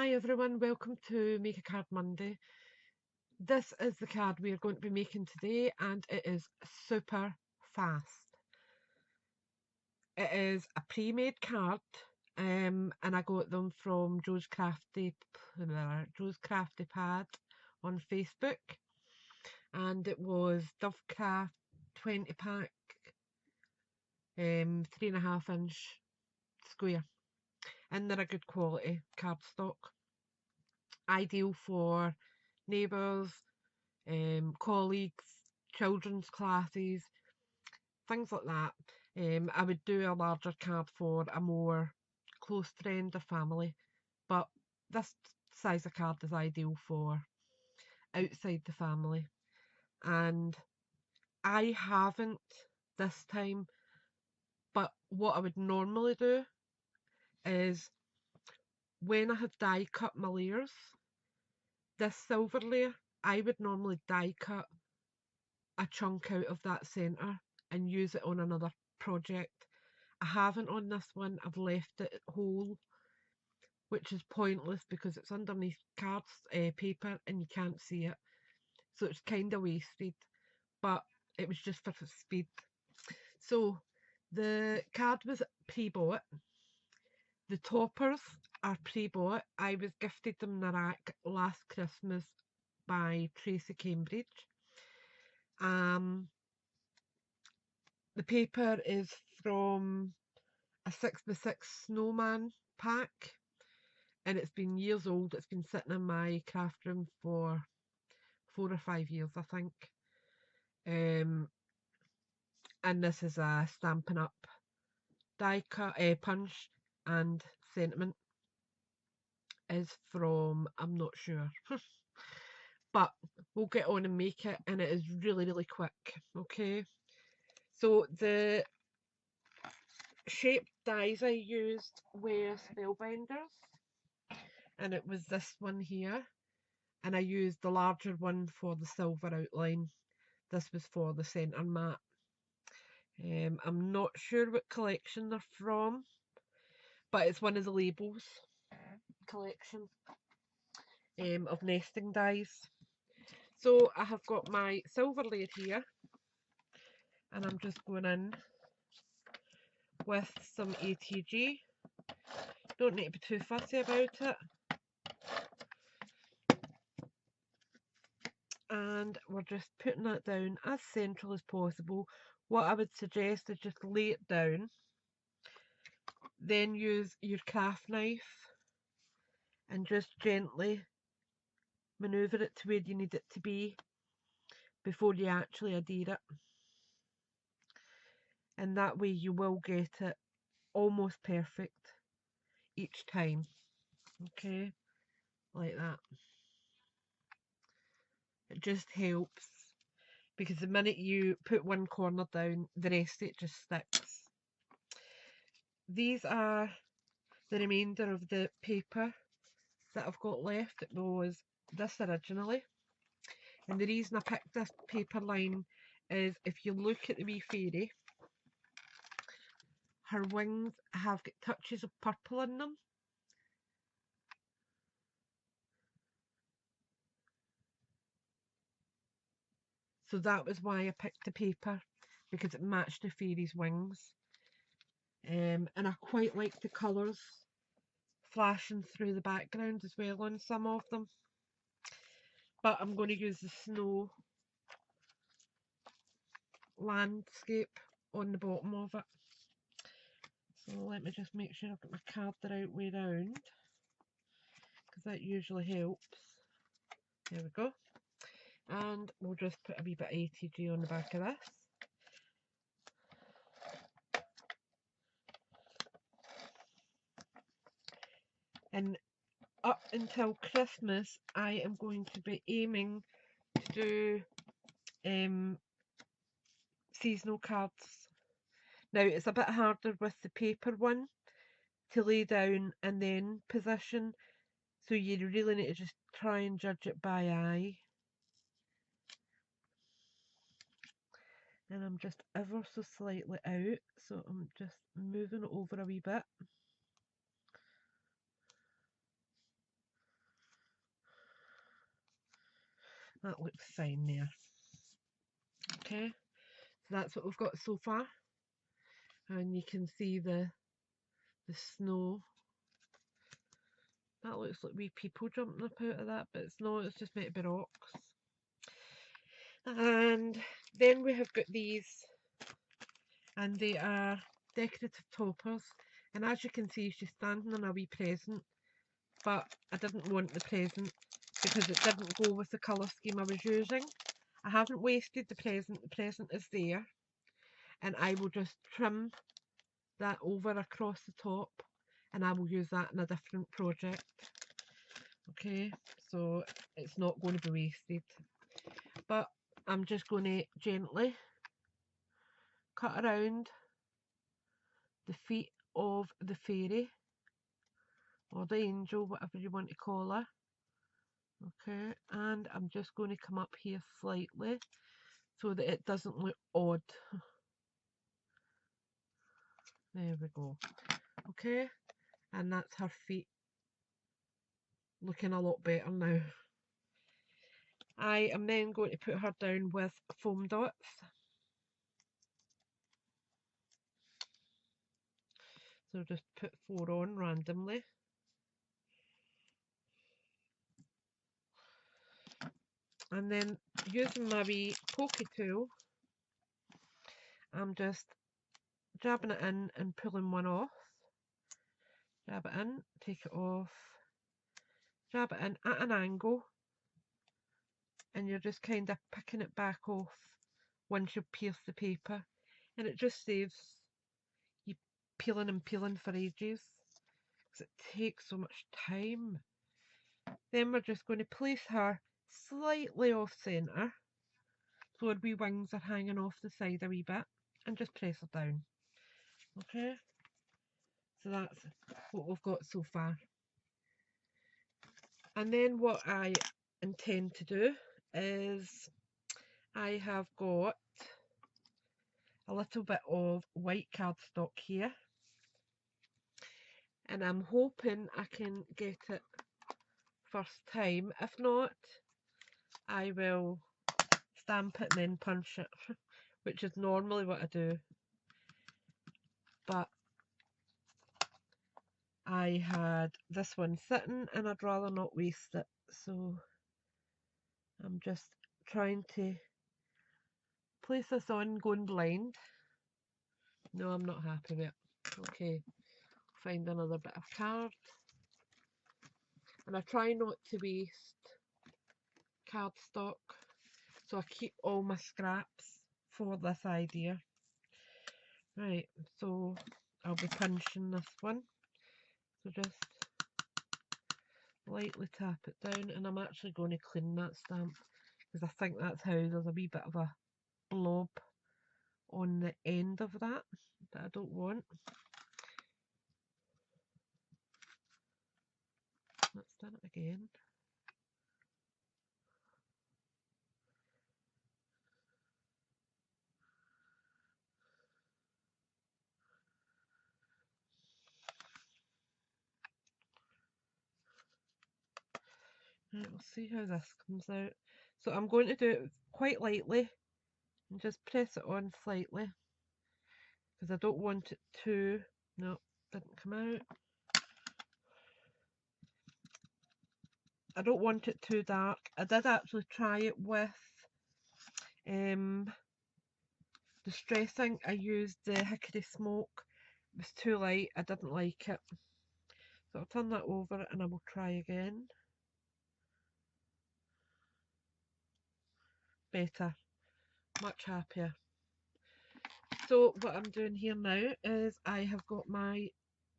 Hi everyone, welcome to Make a Card Monday. This is the card we are going to be making today and it is super fast. It is a pre-made card and I got them from Joe's Crafty Pad on Facebook, and it was Dovecraft 20 pack 3.5 inch square, and they're a good quality cardstock, ideal for neighbours, colleagues, children's classes, things like that. I would do a larger card for a more close friend or family, but this size of card is ideal for outside the family. And I haven't this time, but what I would normally do is when I have die cut my layers, this silver layer, I would normally die cut a chunk out of that centre and use it on another project. I haven't on this one, I've left it whole, which is pointless because it's underneath cards, paper, and you can't see it. So it's kind of wasted, but it was just for speed. So the card was pre-bought. The toppers are pre-bought. I was gifted them in a rack last Christmas by Tracy Cambridge. Um, the paper is from a 6x6 snowman pack, and it's been years old. It's been sitting in my craft room for 4 or 5 years, I think. Um, and this is a Stampin' Up die cut, punch, and sentiment is from, I'm not sure. But we'll get on and make it, and it is really, really quick. Okay. So the shaped dies I used were Spellbinders, and it was this one here, and I used the larger one for the silver outline. This was for the centre mat. I'm not sure what collection they're from, but it's one of the labels collection of nesting dies. So I have got my silver layer here, and I'm just going in with some ATG. Don't need to be too fussy about it. And we're just putting that down as central as possible. What I would suggest is just lay it down, then use your craft knife and just gently manoeuvre it to where you need it to be before you actually adhere it. And that way you will get it almost perfect each time. Okay, like that. It just helps because the minute you put one corner down, the rest of it just sticks. These are the remainder of the paper that I've got left. It was this originally, and the reason I picked this paper line is if you look at the wee fairy, her wings have got touches of purple in them. So that was why I picked the paper, because it matched the fairy's wings. And I quite like the colours flashing through the background as well on some of them. But I'm going to use the snow landscape on the bottom of it. So let me just make sure I've got my card the right way round, because that usually helps. There we go. And we'll just put a wee bit of ATG on the back of this. And up until Christmas, I am going to be aiming to do seasonal cards. Now it's a bit harder with the paper one to lay down and then position, so you really need to just try and judge it by eye. And I'm just ever so slightly out, so I'm just moving it over a wee bit. That looks fine there. Okay, so that's what we've got so far. And you can see the snow. That looks like wee people jumping up out of that, but it's not, it's just meant to be rocks. And then we have got these, and they are decorative toppers. And as you can see, she's standing on a wee present, but I didn't want the present because it didn't go with the colour scheme I was using. I haven't wasted the present is there, and I will just trim that over across the top, and I will use that in a different project. Okay, so it's not going to be wasted, but I'm just going to gently cut around the feet of the fairy or the angel, whatever you want to call her. Okay, and I'm just going to come up here slightly so that it doesn't look odd. There we go. Okay, and that's her feet looking a lot better now. I am then going to put her down with foam dots. So just put 4 on randomly. And then using my wee pokey tool, I'm just jabbing it in and pulling one off. Jab it in, take it off, jab it in at an angle, and you're just kind of picking it back off once you pierce the paper, and it just saves you peeling and peeling for ages because it takes so much time. Then we're just going to place her slightly off centre so her wee wings are hanging off the side a wee bit, and just press her down. Okay, so that's what we've got so far. And then what I intend to do is I have got a little bit of white cardstock here, and I'm hoping I can get it first time. If not, I will stamp it and then punch it, which is normally what I do, but I had this one sitting and I'd rather not waste it, so I'm just trying to place this on going blind. No, I'm not happy with it. Okay, find another bit of card, and I try not to waste cardstock, so I keep all my scraps for this idea. Right, so I'll be punching this one, so just lightly tap it down, and I'm actually going to clean that stamp because I think that's how there's a wee bit of a blob on the end of that I don't want. Let's do it again. Right, we'll see how this comes out. So I'm going to do it quite lightly and just press it on slightly because I don't want it to, no, didn't come out. I don't want it too dark. I did actually try it with distressing. I used the Hickory Smoke. It was too light. I didn't like it. So I'll turn that over and I will try again. Better. Much happier. So what I'm doing here now is I have got my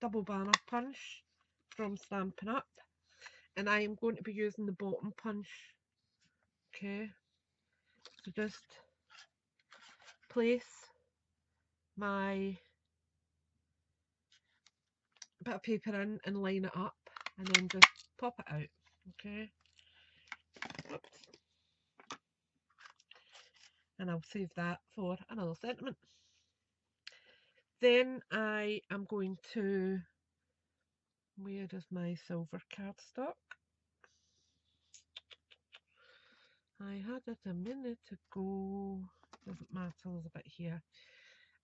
double banner punch from Stampin' Up, and I am going to be using the bottom punch. Okay, so just place my bit of paper in and line it up, and then just pop it out. Okay, oops. And I'll save that for another sentiment. Then I am going to, where is my silver cardstock? I had it a minute ago. Doesn't matter, there's a bit here.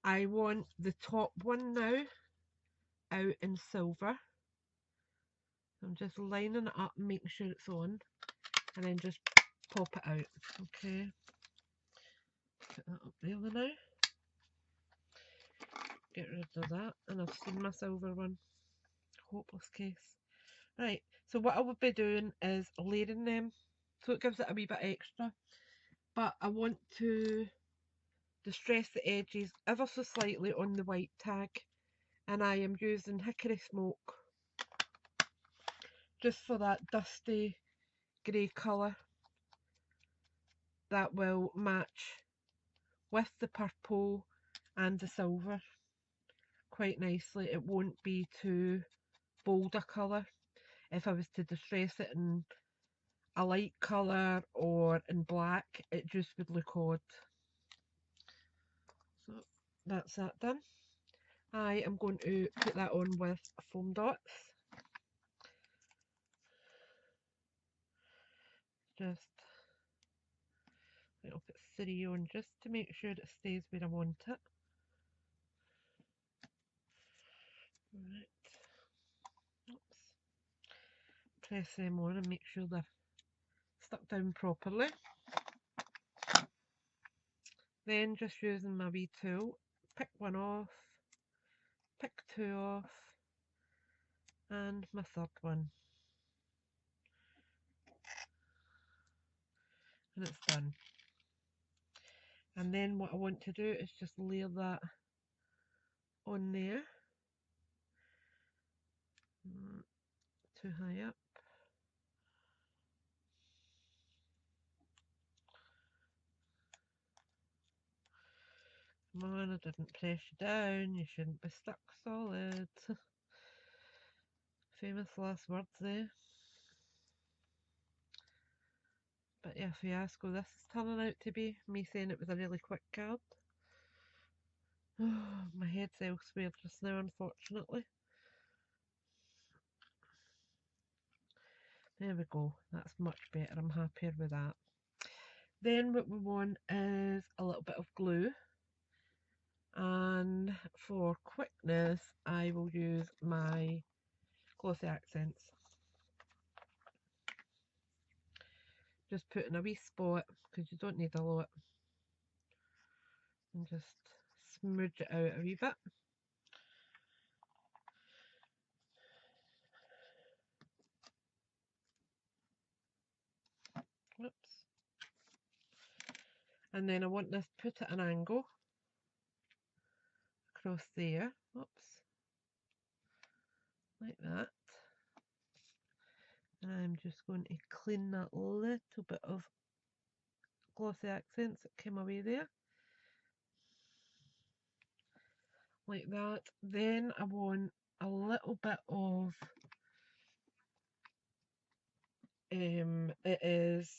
I want the top one now out in silver. I'm just lining it up and making sure it's on, and then just pop it out. Okay, put that up there now. Get rid of that, and I've seen my silver one. Hopeless case. Right, so what I would be doing is layering them, so it gives it a wee bit extra. But I want to distress the edges ever so slightly on the white tag, and I am using Hickory Smoke just for that dusty grey colour that will match with the purple and the silver quite nicely. It won't be too bold a colour. If I was to distress it in a light colour or in black, it just would look odd. So that's that done. I am going to put that on with foam dots. Just, I'll put 3 on just to make sure it stays where I want it. Right. Oops. Press them on and make sure they're stuck down properly. Then just using my wee tool, pick one off, pick 2 off, and my 3rd one. And it's done. And then what I want to do is just layer that on there. Too high up. Come on, I didn't press you down. You shouldn't be stuck solid. Famous last words there. But yeah, fiasco this is turning out to be. Me saying it was a really quick card. My head's elsewhere just now, unfortunately. There we go. That's much better. I'm happier with that. Then what we want is a little bit of glue. And for quickness, I will use my Glossy Accents. Just put in a wee spot because you don't need a lot. And just smudge it out a wee bit. Whoops. And then I want this put at an angle across there. Whoops. Like that. And I'm just going to clean that little bit of Glossy Accents that came away there. Like that. Then I want a little bit of it is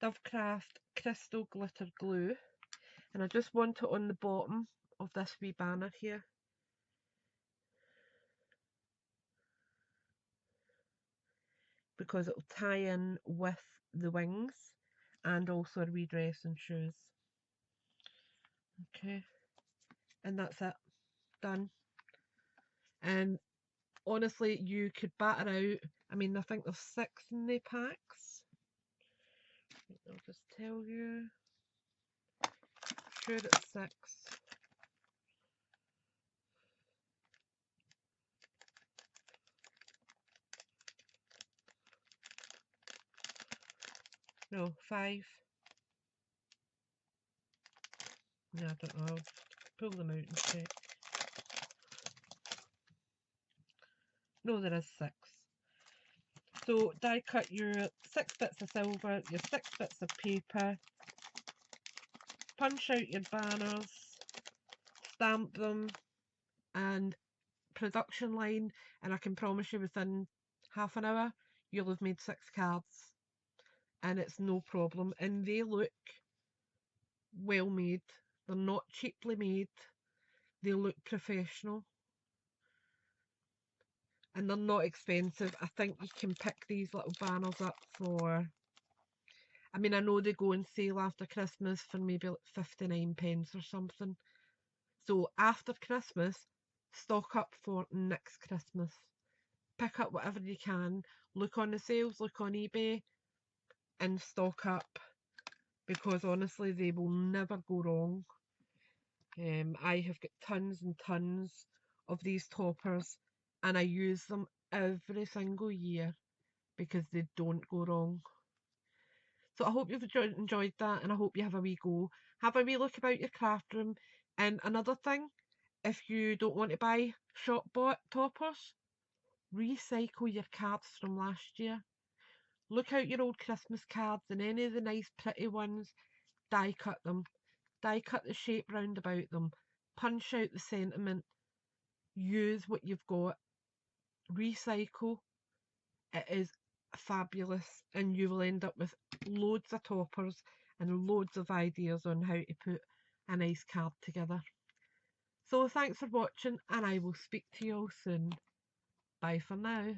Dovecraft Crystal Glitter Glue, and I just want it on the bottom of this wee banner here. Because it'll tie in with the wings and also a wee dress and shoes. Okay, and that's it, done. And honestly, you could batter out, I mean, I think there's 6 in the packs. I'll just tell you. Sure it's 6. No, 5. No, I don't know. I'll pull them out and check. No, there is 6. So die cut your 6 bits of silver, your 6 bits of paper, punch out your banners, stamp them, and production line, and I can promise you within half an hour you'll have made 6 cards, and it's no problem. And they look well made. They're not cheaply made. They look professional, and they're not expensive. I think you can pick these little banners up for I mean, I know they go on sale after Christmas for maybe like 59 pence or something. So after Christmas, stock up for next Christmas. Pick up whatever you can. Look on the sales, look on eBay, and stock up because honestly, they will never go wrong. I have got tons and tons of these toppers, and I use them every single year because they don't go wrong. So I hope you've enjoyed that, and I hope you have a wee go. Have a wee look about your craft room. And another thing, if you don't want to buy shop bought toppers, recycle your cards from last year. Look out your old Christmas cards and any of the nice pretty ones, die cut them. Die cut the shape round about them. Punch out the sentiment. Use what you've got. Recycle. It is fabulous, and you will end up with loads of toppers and loads of ideas on how to put a nice card together. So thanks for watching, and I will speak to you all soon. Bye for now.